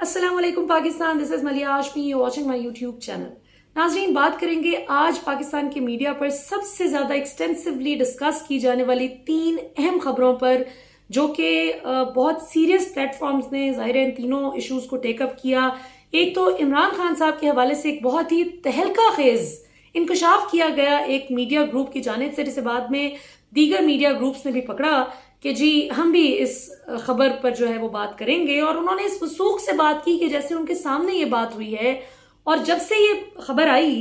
अस्सलाम वालेकुम Pakistan, this is मलिया Hashmi, you watching my YouTube channel. नाजरीन, बात करेंगे आज पाकिस्तान के मीडिया पर सबसे ज्यादा एक्सटेंसिवली डिस्कस की जाने वाली 3 अहम खबरों पर, जो कि बहुत सीरियस प्लेटफॉर्म्स ने जाहिर इन तीनों इश्यूज को टेकअप किया। एक तो इमरान खान साहब के हवाले से एक बहुत ही तहलका खेज इंकशाफ किया गया एक मीडिया ग्रुप की जानिब से, जिसे बाद में दीगर मीडिया ग्रुप्स ने भी पकड़ा कि जी हम भी इस खबर पर जो है वो बात करेंगे, और उन्होंने इस वसूख से बात की कि जैसे उनके सामने ये बात हुई है। और जब से ये खबर आई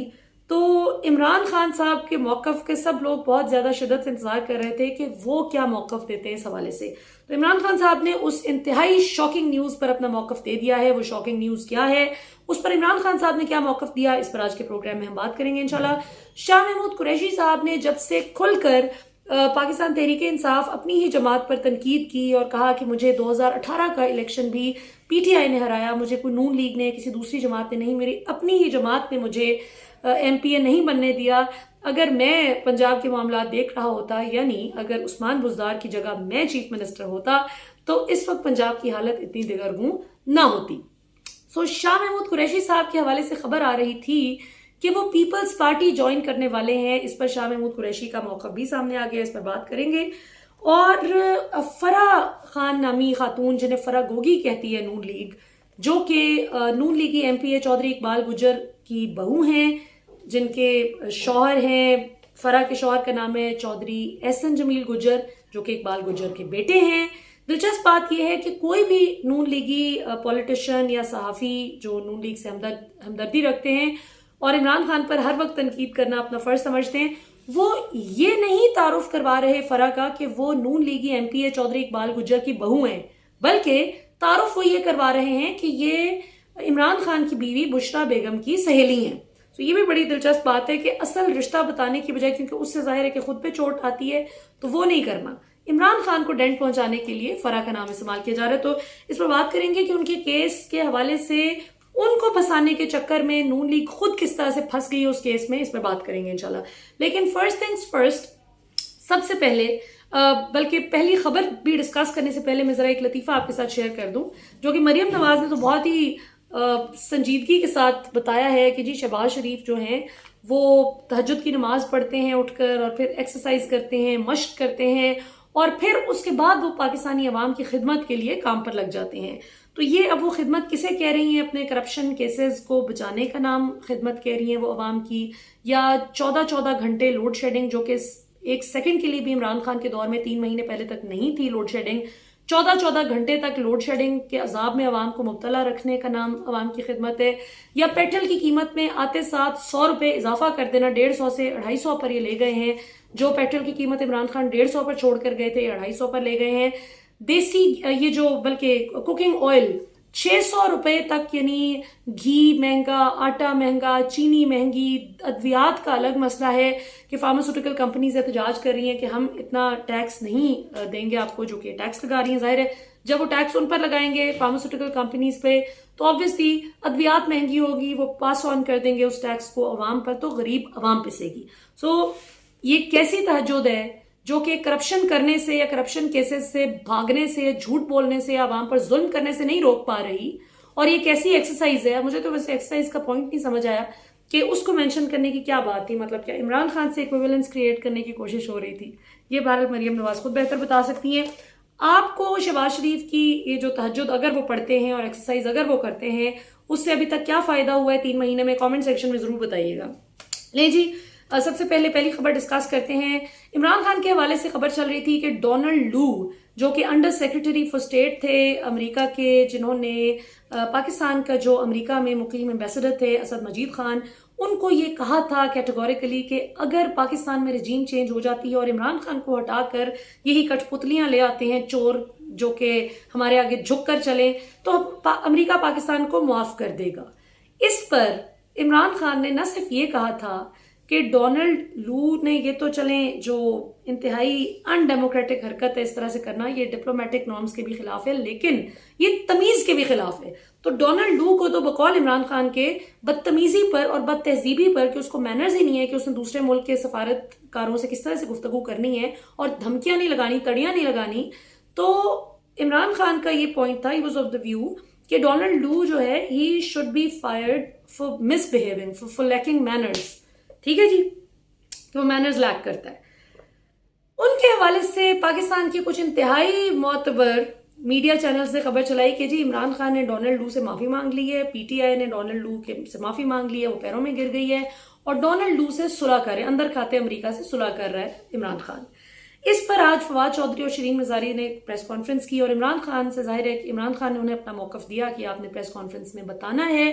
तो इमरान खान साहब के मौकफ के सब लोग बहुत ज्यादा शिद्दत से इंतजार कर रहे थे कि वो क्या मौकफ देते हैं इस हवाले से। तो इमरान खान साहब ने उस इंतहाई शॉकिंग न्यूज पर अपना मौकफ दे दिया है। वो शॉकिंग न्यूज क्या है, उस पर इमरान खान साहब ने क्या मौकफ दिया, इस पर आज के प्रोग्राम में हम बात करेंगे इंशाल्लाह। शाह महमूद कुरैशी साहब ने जब से खुलकर पाकिस्तान तहरीक-ए-इंसाफ अपनी ही जमात पर तनकीद की और कहा कि मुझे 2018 का इलेक्शन भी पीटीआई ने हराया, मुझे कोई नून लीग ने, किसी दूसरी जमात ने नहीं, मेरी अपनी ही जमात ने मुझे एमपीए नहीं बनने दिया। अगर मैं पंजाब के मामला देख रहा होता, यानी अगर उस्मान बुज़दार की जगह मैं चीफ मिनिस्टर होता, तो इस वक्त पंजाब की हालत इतनी दिगरगूं ना होती। सो शाह महमूद कुरैशी साहब के हवाले से खबर आ रही थी कि वो पीपल्स पार्टी ज्वाइन करने वाले हैं। इस पर शाह महमूद कुरैशी का मौक़िफ़ भी सामने आ गया, इस पर बात करेंगे। और फरा खान नामी खातून, जिन्हें फरा गोगी कहती है नून लीग, जो कि नून लीगी एमपीए चौधरी इकबाल गुजर की बहू हैं, जिनके शौहर हैं, फरा के शौहर का नाम है चौधरी एहसन जमील गुजर, जो कि इकबाल गुजर के बेटे हैं। दिलचस्प बात यह है कि कोई भी नून लीगी पॉलिटिशियन या सहाफ़ी जो नून लीग से हमदर्दी रखते हैं और इमरान खान पर हर वक्त तनकीद करना अपना फर्ज समझते हैं, वो ये नहीं तारुफ करवा रहे फरा का कि वो नून लीगी एमपीए चौधरी इकबाल गुजर की बहू हैं, बल्कि तारुफ वो ये करवा रहे हैं कि ये इमरान खान की बीवी बुशरा बेगम की सहेली हैं। तो ये भी बड़ी दिलचस्प बात है कि असल रिश्ता बताने की बजाय, क्योंकि उससे जाहिर है कि खुद पे चोट आती है, तो वो नहीं करना, इमरान खान को डेंट पहुंचाने के लिए फरा का नाम इस्तेमाल किया जा रहा है। तो इस पर बात करेंगे कि उनके केस के हवाले से उनको फंसाने के चक्कर में नून लीग खुद किस तरह से फंस गई उस केस में, इस पर बात करेंगे इंशाल्लाह। लेकिन फर्स्ट थिंग्स फर्स्ट, सबसे पहले बल्कि पहली खबर भी डिस्कस करने से पहले मैं जरा एक लतीफा आपके साथ शेयर कर दूं, जो कि मरियम नवाज ने तो बहुत ही संजीदगी के साथ बताया है कि जी शहबाज शरीफ जो हैं वो तहज्जुद की नमाज पढ़ते हैं उठकर, और फिर एक्सरसाइज करते हैं, मश्क करते हैं, और फिर उसके बाद वो पाकिस्तानी अवाम की खिदमत के लिए काम पर लग जाते हैं। तो ये अब वो खिदमत किसे कह रही हैं? अपने करप्शन केसेस को बचाने का नाम खिदमत कह रही हैं वो अवाम की, या 14-14 घंटे लोड शेडिंग, जो कि एक सेकंड के लिए भी इमरान खान के दौर में 3 महीने पहले तक नहीं थी लोड शेडिंग, 14-14 घंटे तक लोड शेडिंग के अजाब में अवाम को मुब्तला रखने का नाम अवाम की खिदमत है, या पेट्रोल की कीमत में आते साथ 100 रुपए इजाफा कर देना, 150 से 250 पर ये ले गए हैं। जो पेट्रोल की कीमत इमरान खान 150 पर छोड़कर गए थे, 250 पर ले गए हैं। देसी ये जो बल्कि कुकिंग ऑयल 600 रुपए तक, यानी घी महंगा, आटा महंगा, चीनी महंगी, अद्वियात का अलग मसला है कि फार्मास्यूटिकल कंपनीज एहतजाज कर रही हैं कि हम इतना टैक्स नहीं देंगे आपको, जो कि टैक्स लगा रही हैं। जाहिर है जब वो टैक्स उन पर लगाएंगे फार्मास्यूटिकल कंपनीज पे, तो ऑब्वियसली अद्वियात महंगी होगी, वो पास ऑन कर देंगे उस टैक्स को अवाम पर, तो गरीब अवाम पिसेगी। सो ये कैसी तहज्जुद है जो कि करप्शन करने से या करप्शन केसेस से भागने से, झूठ बोलने से, आवाम पर जुल्म करने से नहीं रोक पा रही। और ये कैसी एक्सरसाइज है? मुझे तो वैसे एक्सरसाइज का पॉइंट नहीं समझ आया कि उसको मेंशन करने की क्या बात थी, मतलब क्या इमरान खान से इक्विवेलेंस क्रिएट करने की कोशिश हो रही थी? ये भारत मरियम नवाज खुद बेहतर बता सकती हैं। आपको शहबाज शरीफ की ये जो तहज्जुद अगर वो पढ़ते हैं और एक्सरसाइज अगर वो करते हैं, उससे अभी तक क्या फायदा हुआ है 3 महीने में, कॉमेंट सेक्शन में जरूर बताइएगा। ले जी, सबसे पहले पहली खबर डिस्कस करते हैं। इमरान खान के हवाले से खबर चल रही थी कि डोनाल्ड लू, जो कि अंडर सेक्रेटरी फॉर स्टेट थे अमेरिका के, जिन्होंने पाकिस्तान का जो अमेरिका में मुकीम एम्बेसडर थे असद मजीद खान, उनको ये कहा था कैटेगोरिकली कि अगर पाकिस्तान में रजीम चेंज हो जाती है और इमरान खान को हटाकर यही कठपुतलियां ले आते हैं चोर जो कि हमारे आगे झुक कर चले, तो अमेरिका पाकिस्तान को मुआफ कर देगा। इस पर इमरान खान ने न सिर्फ ये कहा था कि डोनाल्ड लू ने, ये तो चलें जो इंतहाई अनडेमोक्रेटिक हरकत है इस तरह से करना, ये डिप्लोमेटिक नॉर्म्स के भी खिलाफ है, लेकिन ये तमीज के भी खिलाफ है। तो डोनाल्ड लू को तो बकौल इमरान खान के बदतमीजी पर और बदतहजीबी पर, कि उसको मैनर्स ही नहीं है कि उसने दूसरे मुल्क के सफारतकारों से किस तरह से गुफ्तगू करनी है और धमकियां नहीं लगानी, तड़ियां नहीं लगानी, तो इमरान खान का ये पॉइंट था, he was of the view कि डोनाल्ड लू जो है he should be fired for misbehaving, for lacking manners. ठीक है जी, तो मैनर्स लैक करता है। उनके हवाले से पाकिस्तान की कुछ इंतहाई मोतबर मीडिया चैनल्स ने खबर चलाई कि जी इमरान खान ने डोनाल्ड लू से माफी मांग ली है, पीटीआई ने डोनाल्ड लू से माफी मांग ली है, वो पैरों में गिर गई है और डोनाल्ड लू से सुलह कर रहे हैं, अंदर खाते अमेरिका से सुलह कर रहा है इमरान खान। इस पर आज फवाद चौधरी और शरीन मजारी ने प्रेस कॉन्फ्रेंस की और इमरान खान से जाहिर है कि इमरान खान ने उन्हें अपना मौकफ दिया कि आपने प्रेस कॉन्फ्रेंस में बताना है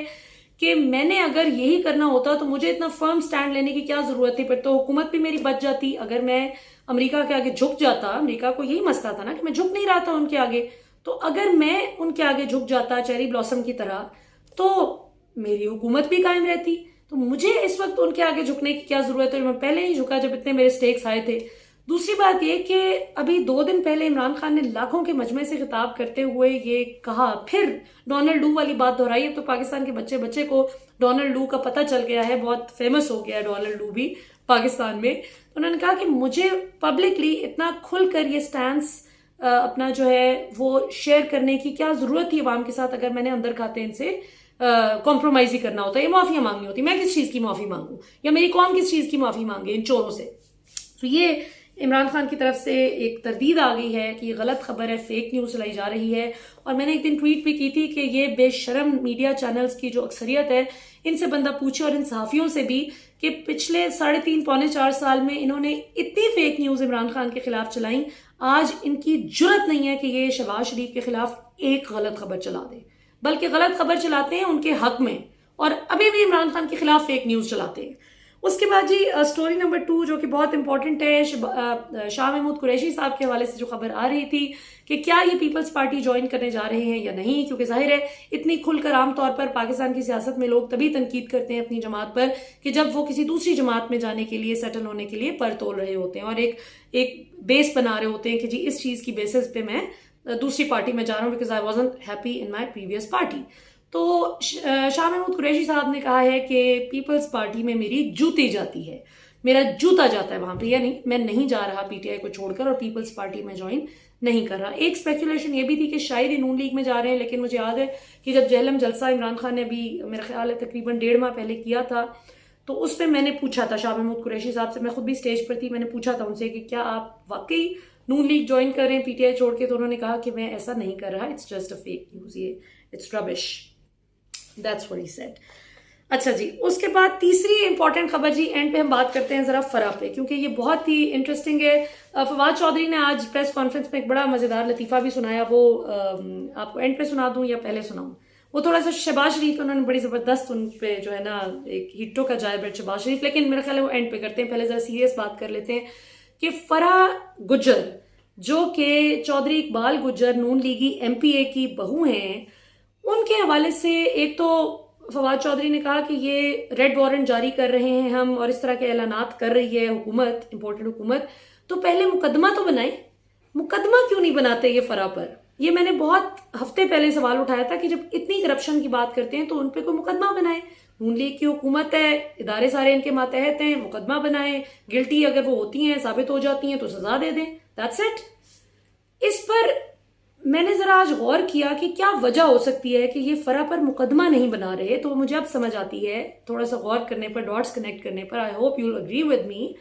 कि मैंने अगर यही करना होता तो मुझे इतना फर्म स्टैंड लेने की क्या जरूरत थी, फिर तो हुकूमत भी मेरी बच जाती। अगर मैं अमेरिका के आगे झुक जाता, अमेरिका को यही मसला था ना कि मैं झुक नहीं रहा था उनके आगे, तो अगर मैं उनके आगे झुक जाता चेरी ब्लॉसम की तरह तो मेरी हुकूमत भी कायम रहती। तो मुझे इस वक्त उनके आगे झुकने की क्या जरूरत है, मैं पहले ही झुका जब इतने मेरे स्टेक्स आए थे। दूसरी बात यह कि अभी 2 दिन पहले इमरान खान ने लाखों के मजमे से खिताब करते हुए ये कहा, फिर डोनाल्ड लू वाली बात दोहराई। अब तो पाकिस्तान के बच्चे बच्चे को डोनाल्ड लू का पता चल गया है, बहुत फेमस हो गया है डोनाल्ड लू भी पाकिस्तान में। तो उन्होंने कहा कि मुझे पब्लिकली इतना खुलकर ये स्टैंस अपना जो है वो शेयर करने की क्या जरूरत थी अवाम के साथ, अगर मैंने अंदर खाते इनसे कॉम्प्रोमाइज ही करना होता, ये माफिया मांगनी होती। मैं किस चीज की माफी मांगू या मेरी कौम किस चीज की माफी मांगे इन चोरों से। तो ये इमरान खान की तरफ से एक तरदीद आ गई है कि ये गलत खबर है, फेक न्यूज चलाई जा रही है। और मैंने एक दिन ट्वीट भी की थी कि ये बेशरम मीडिया चैनल्स की जो अक्सरियत है, इनसे बंदा पूछे और इन सहाफियों से भी कि पिछले 3.5 पौने 4 साल में इन्होंने इतनी फेक न्यूज इमरान खान के खिलाफ चलाई, आज इनकी जुर्रत नहीं है कि ये शहबाज शरीफ के खिलाफ एक गलत खबर चला दे, बल्कि गलत खबर चलाते हैं उनके हक में और अभी भी इमरान खान के खिलाफ फेक न्यूज चलाते हैं। उसके बाद जी स्टोरी नंबर 2 जो कि बहुत इंपॉर्टेंट है, शाह महमूद कुरैशी साहब के हवाले से जो खबर आ रही थी कि क्या ये पीपल्स पार्टी ज्वाइन करने जा रहे हैं या नहीं, क्योंकि जाहिर है इतनी खुलकर आमतौर पर पाकिस्तान की सियासत में लोग तभी तनकीद करते हैं अपनी जमात पर कि जब वो किसी दूसरी जमात में जाने के लिए, सेटल होने के लिए पर तोल रहे होते हैं और एक बेस बना रहे होते हैं कि जी इस चीज की बेसिस पे मैं दूसरी पार्टी में जा रहा हूँ because I wasn't happy in my previous party. तो शाह महमूद कुरैशी साहब ने कहा है कि पीपल्स पार्टी में मेरी जूती जाती है, मेरा जूता जाता है वहां पे, यानी मैं नहीं जा रहा पीटीआई को छोड़कर और पीपल्स पार्टी में ज्वाइन नहीं कर रहा। एक स्पेकुलेशन ये भी थी कि शायद ही नून लीग में जा रहे हैं, लेकिन मुझे याद है कि जब जहलम जलसा इमरान खान ने अभी मेरा ख्याल है तकरीबन 1.5 माह पहले किया था, तो उस पर मैंने पूछा था शाह महमूद कुरैशी साहब से, मैं खुद भी स्टेज पर थी, मैंने पूछा था उनसे कि क्या आप वाकई नून लीग ज्वाइन कर रहे हैं पीटीआई छोड़ के, तो उन्होंने कहा कि मैं ऐसा नहीं कर रहा, it's just a fake news, ये it's rubbish, that's what he said. अच्छा जी, उसके बाद तीसरी इंपॉर्टेंट खबर जी, एंड पे हम बात करते हैं जरा फरा पे, क्योंकि ये बहुत ही इंटरेस्टिंग है। फवाद चौधरी ने आज प्रेस कॉन्फ्रेंस में एक बड़ा मजेदार लतीफा भी सुनाया, वो आपको एंड पे सुना दूं या पहले सुनाऊं? वो थोड़ा सा शहबाज शरीफ, उन्होंने बड़ी जबरदस्त उन पे जो है ना एक हिट्टो का जाए बैठ शहबाज शरीफ, लेकिन मेरा ख्याल है वो एंड पे करते हैं। पहले जरा सीरियस बात कर लेते हैं कि फरा गुज्जर जो कि चौधरी इकबाल गुज्जर नून लीगी MPA की बहू हैं, उनके हवाले से एक तो फवाद चौधरी ने कहा कि ये रेड वारंट जारी कर रहे हैं हम और इस तरह के ऐलानात कर रही है हुकूमत, इंपोर्टेड हुकूमत, तो पहले मुकदमा तो बनाए, मुकदमा क्यों नहीं बनाते ये फरा पर? ये मैंने बहुत हफ्ते पहले सवाल उठाया था कि जब इतनी करप्शन की बात करते हैं तो उन पर कोई मुकदमा बनाए। नून लीग की हुकूमत है, इदारे सारे इनके मातहत हैं, मुकदमा बनाए, गिल्टी अगर वो होती हैं, साबित हो जाती हैं तो सजा दे दें, दैट्स इट। इस पर मैंने जरा आज गौर किया कि क्या वजह हो सकती है कि ये फरा पर मुकदमा नहीं बना रहे, तो मुझे अब समझ आती है थोड़ा सा गौर करने पर, डॉट्स कनेक्ट करने पर। I hope you will agree with me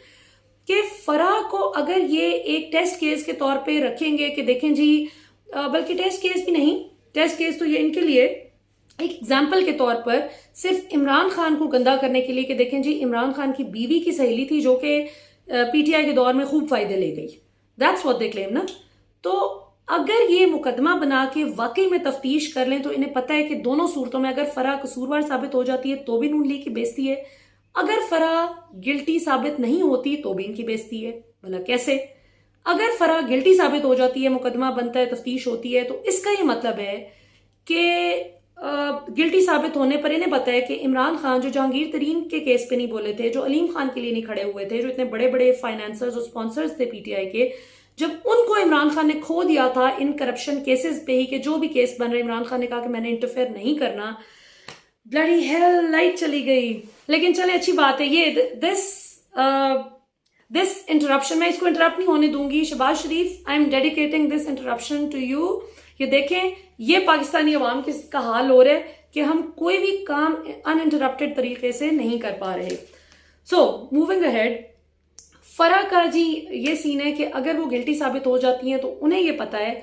कि फरा को अगर ये एक टेस्ट केस के तौर पे रखेंगे कि देखें जी, बल्कि टेस्ट केस भी नहीं, टेस्ट केस तो ये इनके लिए एक एग्जाम्पल के तौर पर सिर्फ इमरान खान को गंदा करने के लिए कि देखें जी इमरान खान की बीवी की सहेली थी जो कि PTI के दौर में खूब फायदे ले गई, दैट्स व्हाट दे क्लेम ना। तो अगर ये मुकदमा बना के वाकई में तफ्तीश कर लें तो इन्हें पता है कि दोनों सूरतों में अगर फरा कसूरवार साबित हो जाती है तो भी नून लीग की बेइज्जती है, अगर फरा गिल्टी साबित नहीं होती तो भी इनकी बेइज्जती है। भला कैसे? अगर फरा गिल्टी साबित हो जाती है, मुकदमा बनता है, तफ्तीश होती है, तो इसका ये मतलब है कि गिल्टी साबित होने पर इन्हें पता है कि इमरान खान जो जहांगीर तरीन के केस पे नहीं बोले थे, जो अलीम खान के लिए नहीं खड़े हुए थे, जो इतने बड़े बड़े फाइनेंसर्स और स्पॉन्सर्स थे PTI के, जब उनको इमरान खान ने खो दिया था इन करप्शन केसेस पे ही कि जो भी केस बन रहे, इमरान खान ने कहा कि मैंने इंटरफेयर नहीं करना, ब्लडी हेल लाइट चली गई। लेकिन चले अच्छी बात है, ये दिस इंटरप्शन, मैं इसको इंटरप्ट नहीं होने दूंगी। Shahbaz Sharif, I am dedicating this interruption to you. ये देखें, ये पाकिस्तानी अवाम का हाल हो रहा है कि हम कोई भी काम अनइंटरप्टेड तरीके से नहीं कर पा रहे। सो मूविंग अहेड, फरा का जी ये सीन है कि अगर वो गिल्टी साबित हो जाती हैं तो उन्हें ये पता है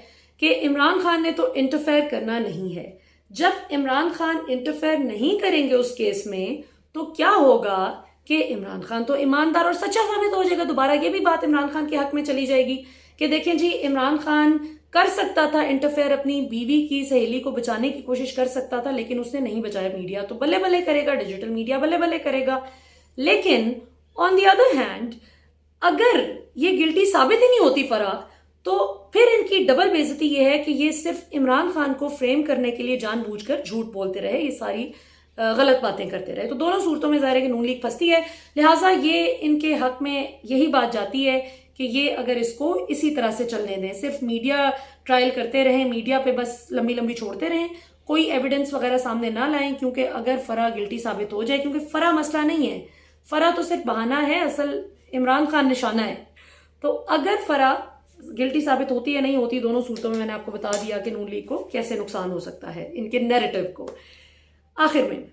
कि इमरान खान ने तो इंटरफेयर करना नहीं है। जब इमरान खान इंटरफेयर नहीं करेंगे उस केस में तो क्या होगा कि इमरान खान तो ईमानदार और सच्चा साबित हो जाएगा। दोबारा ये भी बात इमरान खान के हक में चली जाएगी कि देखें जी, इमरान खान कर सकता था इंटरफेयर, अपनी बीवी की सहेली को बचाने की कोशिश कर सकता था, लेकिन उसने नहीं बचाया। मीडिया तो बल्ले बल्ले करेगा, डिजिटल मीडिया बल्ले बल्ले करेगा। लेकिन ऑन द अदर हैंड, अगर ये गिल्टी साबित ही नहीं होती फरा, तो फिर इनकी डबल बेइज्जती ये है कि ये सिर्फ इमरान खान को फ्रेम करने के लिए जानबूझकर झूठ बोलते रहे, ये सारी गलत बातें करते रहे। तो दोनों सूरतों में ज़ाहिर है कि नून लीग फंसती है। लिहाजा ये इनके हक में यही बात जाती है कि ये अगर इसको इसी तरह से चलने दें, सिर्फ मीडिया ट्रायल करते रहें, मीडिया पे बस लंबी लंबी छोड़ते रहें, कोई एविडेंस वगैरह सामने ना लाएं, क्योंकि अगर फरा गिल्टी साबित हो जाए, क्योंकि फरा मसला नहीं है, फरा तो सिर्फ बहाना है, असल इमरान खान निशाना है। तो अगर फरा गिल्टी साबित होती है नहीं होती, दोनों सूरतों में मैंने आपको बता दिया कि नून लीग को कैसे नुकसान हो सकता है, इनके नैरेटिव को। आखिर में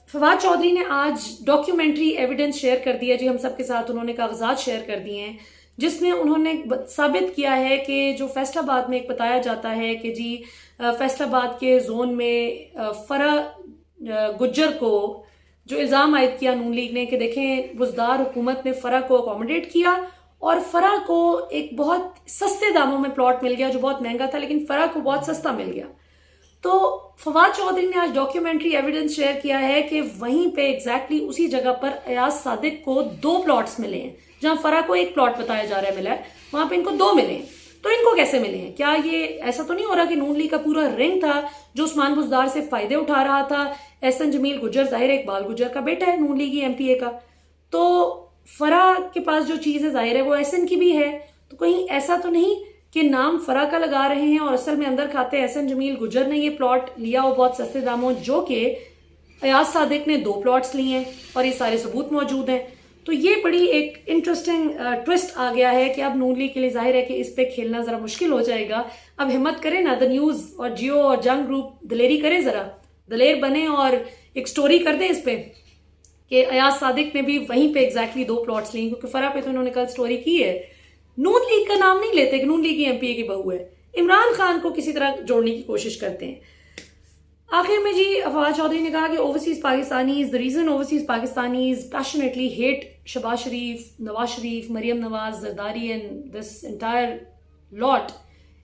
फवाद चौधरी ने आज डॉक्यूमेंट्री एविडेंस शेयर कर दिया जी हम सबके साथ। उन्होंने कागजात शेयर कर दिए हैं जिसमें उन्होंने साबित किया है कि जो फैसलाबाद में एक बताया जाता है कि जी फैसलाबाद के जोन में फरा गुज्जर को जो इल्ज़ाम आयद किया नून लीग ने कि देखें बुज़दार हुकूमत ने फरा को अकोमोडेट किया और फरा को एक बहुत सस्ते दामों में प्लॉट मिल गया जो बहुत महंगा था, लेकिन फरा को बहुत सस्ता मिल गया। तो फवाद चौधरी ने आज डॉक्यूमेंट्री एविडेंस शेयर किया है कि वहीं पे एग्जैक्टली उसी जगह पर अयाज सादिक को 2 प्लॉट्स मिले हैं। जहां फरा को 1 प्लॉट बताया जा रहा है मिला है, वहां पे इनको 2 मिले हैं। तो इनको कैसे मिले हैं? क्या ये ऐसा तो नहीं हो रहा कि नून लीग का पूरा रिंग था जो उस्मान बुज़दार से फायदे उठा रहा था? एहसन जमील गुज्जर जाहिर है इकबाल गुज्जर का बेटा है, नून लीगी एमपीए का। तो फरा के पास जो चीज है जाहिर है वो एहसन की भी है। तो कहीं ऐसा तो नहीं कि नाम फरा का लगा रहे हैं और असल में अंदर खाते एहसन जमील गुज्जर ने ये प्लॉट लिया हो बहुत सस्ते दामों, जो कि अयाज सादिक ने 2 प्लॉट्स लिए हैं और ये सारे सबूत मौजूद हैं। तो ये बड़ी एक इंटरेस्टिंग ट्विस्ट आ गया है कि अब नून लीग के लिए जाहिर है कि इस पे खेलना जरा मुश्किल हो जाएगा। अब हिम्मत करें ना, द न्यूज और जियो और जंग ग्रुप दिलेरी करें, जरा दलेर बने और एक स्टोरी कर दें इस पे कि अयाज सादिक ने भी वहीं पे एग्जैक्टली 2 प्लॉट्स लिए, क्योंकि फरा पे तो उन्होंने कल स्टोरी की है। नून लीग का नाम नहीं लेते कि नून लीग की एमपीए की बहू है, इमरान खान को किसी तरह जोड़ने की कोशिश करते हैं। आखिर में जी फवाद चौधरी ने कहा कि overseas Pakistanis, the reason overseas Pakistanis passionately hate Shehbaz Sharif, Nawaz Sharif, Maryam Nawaz, Zardari and this entire lot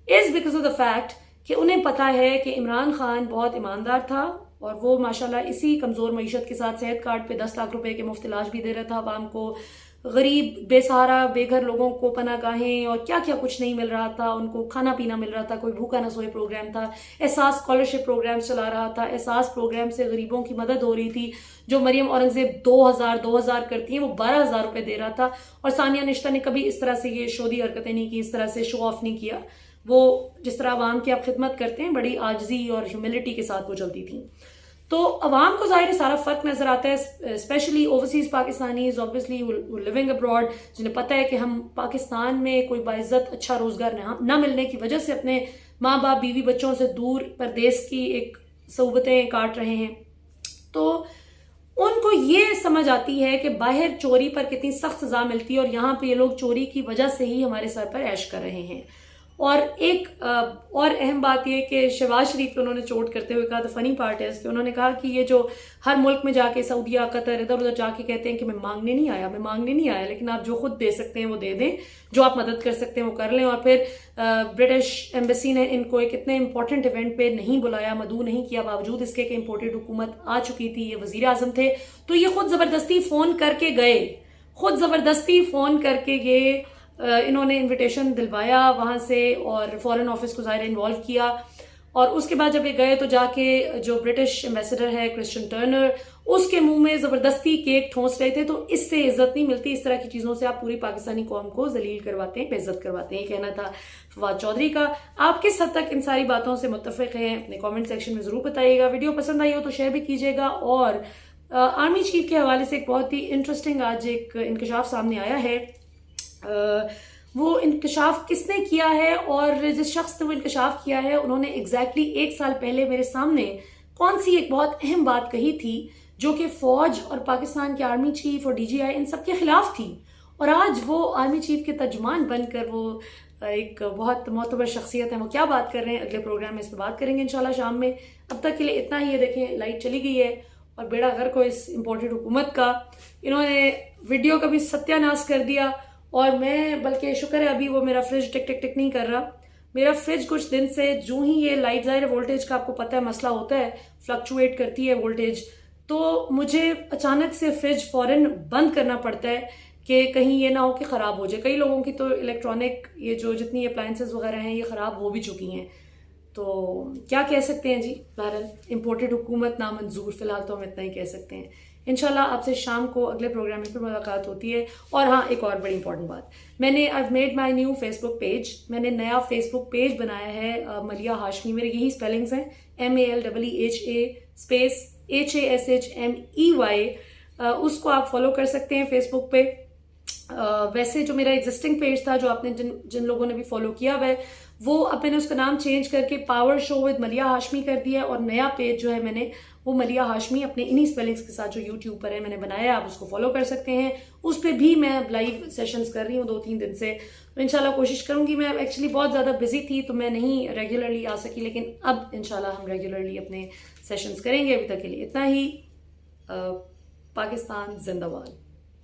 is because of the fact कि उन्हें पता है कि इमरान खान बहुत ईमानदार था और वो माशाल्लाह इसी कमज़ोर मईशत के साथ सेहत कार्ड पे 10 लाख रुपए के मुफ्त इलाज भी दे रहा था आवाम को, गरीब बेसहारा बेघर लोगों को पनागाहें और क्या क्या कुछ नहीं मिल रहा था, उनको खाना पीना मिल रहा था, कोई भूखा न सोए प्रोग्राम था, एहसास स्कॉलरशिप प्रोग्राम चला रहा था, एहसास प्रोग्राम से गरीबों की मदद हो रही थी। जो मरियम औरंगजेब 2000 करती हैं वो 12,000 रुपए दे रहा था। और सानिया निश्ता ने कभी इस तरह से ये शोधी हरकतें नहीं की, इस तरह से शो ऑफ नहीं किया। वो जिस तरह अवाम की आप खिदमत करते हैं बड़ी आजजी और ह्यूमिलिटी के साथ वो चलती थी। तो अवाम को जाहिर सारा फर्क नजर आता है, specially overseas Pakistanis obviously living abroad, जिन्हें पता है कि हम पाकिस्तान में कोई बाइज्जत अच्छा रोजगार न मिलने की वजह से अपने माँ बाप बीवी बच्चों से दूर परदेश की एक सहूबतें काट रहे हैं। तो उनको ये समझ आती है कि बाहर चोरी पर कितनी सख्त सजा मिलती है और यहाँ पे ये लोग चोरी की वजह से ही हमारे सर पर ऐश कर रहे हैं। और एक और अहम बात यह कि शहबाज शरीफ को उन्होंने चोट करते हुए कहा, द फनी पार्ट है कि उन्होंने कहा कि ये जो हर मुल्क में जाके सऊदीया कतर इधर उधर जाके कहते हैं कि मैं मांगने नहीं आया, लेकिन आप जो खुद दे सकते हैं वो दे दें, जो आप मदद कर सकते हैं वो कर लें। और फिर ब्रिटिश एम्बेसी ने इनको एक इतने इंपॉर्टेंट इवेंट पे नहीं बुलाया, मदऊ नहीं किया, बावजूद इसके कि इंपोर्टेड हुकूमत आ चुकी थी, ये वजीर आजम थे, तो ये खुद जबरदस्ती फोन करके गए, खुद जबरदस्ती फोन करके ये इन्होंने इनविटेशन दिलवाया वहां से और फॉरेन ऑफिस को ज़ाहिर इन्वॉल्व किया। और उसके बाद जब ये गए तो जाके जो ब्रिटिश एम्बेसडर है क्रिश्चियन टर्नर, उसके मुंह में जबरदस्ती केक ठोंस रहे थे। तो इससे इज्जत नहीं मिलती, इस तरह की चीजों से आप पूरी पाकिस्तानी कौम को जलील करवाते हैं, बेइज्जत करवाते हैं। ये कहना था फवाद चौधरी का। आप किस हद तक इन सारी बातों से मुत्तफिक हैं अपने कमेंट सेक्शन में जरूर बताइएगा। वीडियो पसंद आई हो तो शेयर भी कीजिएगा। और आर्मी चीफ के हवाले से एक बहुत ही इंटरेस्टिंग आज एक इंकशाफ सामने आया है। वो इंकशाफ किसने किया है और जिस शख्स ने वो इंकशाफ किया है उन्होंने एग्जैक्टली 1 साल पहले मेरे सामने कौन सी एक बहुत अहम बात कही थी जो कि फौज और पाकिस्तान के आर्मी चीफ और डीजीआई इन सब के खिलाफ थी। और आज वो आर्मी चीफ के तर्जुमान बनकर वो एक बहुत मोतबर शख्सियत है, वो क्या बात कर रहे हैं अगले प्रोग्राम में इस पर बात करेंगे इंशाल्लाह शाम में। अब तक के लिए इतना ही है। देखें लाइट चली गई है और बेड़ा गर्क हो इस इम्पोर्टेड हुकूमत का। इन्होंने वीडियो का भी सत्यानाश कर दिया और मैं बल्कि शुक्र है अभी वो मेरा फ्रिज टिक टिक टिक नहीं कर रहा। मेरा फ्रिज कुछ दिन से जो ही ये लाइट ज़ाहिर वोल्टेज का आपको पता है मसला होता है, फ्लक्चुएट करती है वोल्टेज, तो मुझे अचानक से फ्रिज फौरन बंद करना पड़ता है कि कहीं ये ना हो कि ख़राब हो जाए। कई लोगों की तो इलेक्ट्रॉनिक ये जो जितनी अप्लायंसेस वगैरह हैं ये ख़राब हो भी चुकी हैं। तो क्या कह सकते हैं जी, बहरहाल इम्पोर्टेड हुकूमत नामंजूर, फिलहाल तो हम इतना ही कह सकते हैं। इंशाल्लाह आपसे शाम को अगले प्रोग्राम में फिर मुलाकात होती है। और हाँ, एक और बड़ी इंपॉर्टेंट बात, मैंने I made my new Facebook page. मैंने नया फेसबुक पेज बनाया है, मलिया हाशमी, मेरे यही स्पेलिंग्स हैं, MALEEHA स्पेस HASHMEY। उसको आप फॉलो कर सकते हैं फेसबुक पे। वैसे जो मेरा एग्जिस्टिंग पेज था, जो आपने जिन लोगों ने भी फॉलो किया हुआ है, वो अब मैंने उसका नाम चेंज करके पावर शो विद मलिया हाशमी कर दिया है। और नया पेज जो है मैंने वो मलिया हाशमी अपने इन्हीं स्पेलिंग्स के साथ जो यूट्यूब पर है मैंने बनाया है, आप उसको फॉलो कर सकते हैं। उस पर भी मैं लाइव सेशंस कर रही हूँ 2-3 दिन से। तो इंशाल्लाह कोशिश करूंगी। मैं एक्चुअली बहुत ज़्यादा बिजी थी तो मैं नहीं रेगुलरली आ सकी, लेकिन अब इंशाल्लाह हम रेगुलरली अपने सेशंस करेंगे। अभी तक के लिए इतना ही। पाकिस्तान जिंदाबाद।